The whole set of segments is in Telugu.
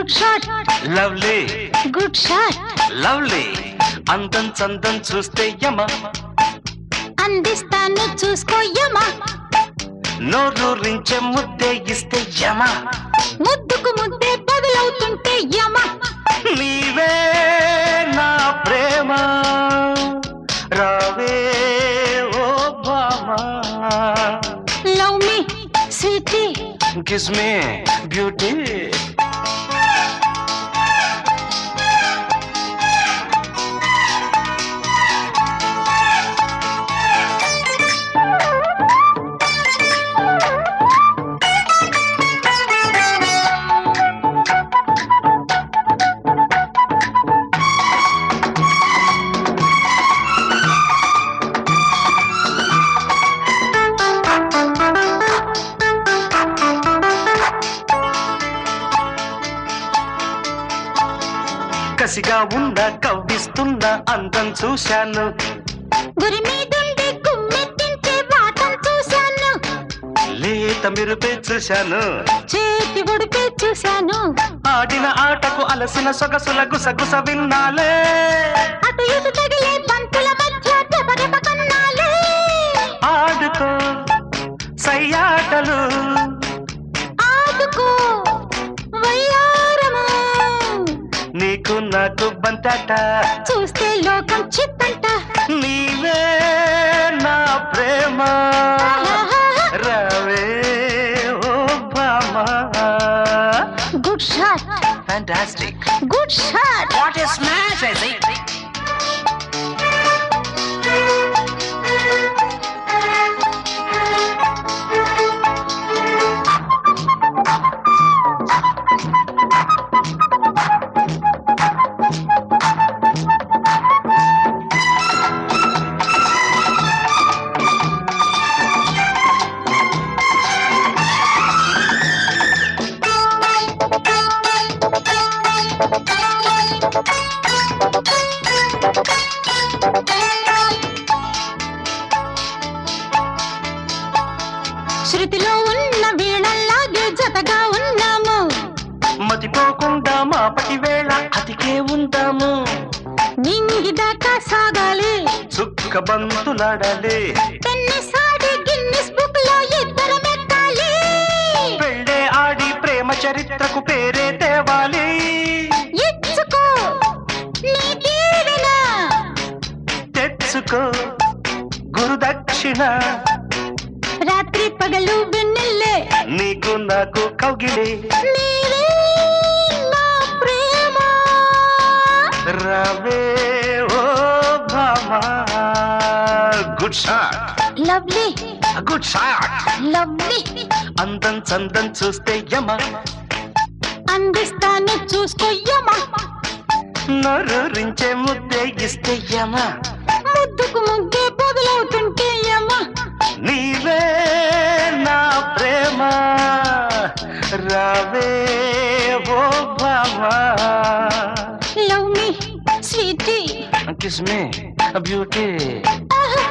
good shot lovely good shot lovely అందం చందం చూస్తే యమ అందిస్తాను చూసుకోయమా నోరూరించే ముద్దే ఇస్తే యమ ముద్దుకు ముద్దే బదులవుతుంటే యమ నీవే నా ప్రేమ రావే ఓ భామా love me sweetie kiss me beauty కసిగా ఉందా కవ్విస్తున్నా అందం చూశాను గురి మీదుండి గుమ్మెత్తించే వాటం చూశాను లేత మెరుపే చూశాను చేతి ఒడిపే చూశాను ఆడిన ఆటకు అలసిన సొగసుల గుసగుస విన్నాలే అటు ఇటు తగిలే బంతుల మధ్య దెబ్బదెబ్బ కన్నాలే ఆడుకో సయ్యాటలు ఆదుకో వయ్యారము నీకు నాకు బంతాట చూస్తే లోకం చిత్తంట నీవే నా ప్రేమ రావే ఓ భామా good shot fantastic good shot what is smash I say శృతిలో ఉన్న వీణల్లాగే జతగా ఉన్నాము మతిపోకుండా మాపటి వేళ అతికే ఉందాము నింగిదాకా సాగాలి చుక్క బంతులాడాలి టెన్నిస్ ఆడి గిన్నిస్ బుక్ లో ఇద్దరం ఎక్కాలి పెళ్ళే ఆడి ప్రేమ చరిత్రకు పేరే తేవాలి ఇచ్చుకో నీ దీవెన తెచ్చుకో గురుదక్షిణ రాత్రి పగలు వెన్నెల్లే నీకు నాకు కౌగిలి నీవే నా ప్రేమ రావే ఓ భామా good shot lovely good shot lovely అందం చందం చూస్తే యమ అందిస్తాను చూసుకోయమా నోరూరించే ముద్దే ఇస్తే యమ ముద్దుకు ముద్దే బదులవుతుంటే యమ నీవే నా ప్రేమ రావే ఓ భామా love me sweetie kiss me beauty ఆహా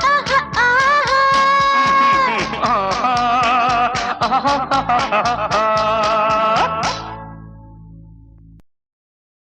ఆహా ఆహా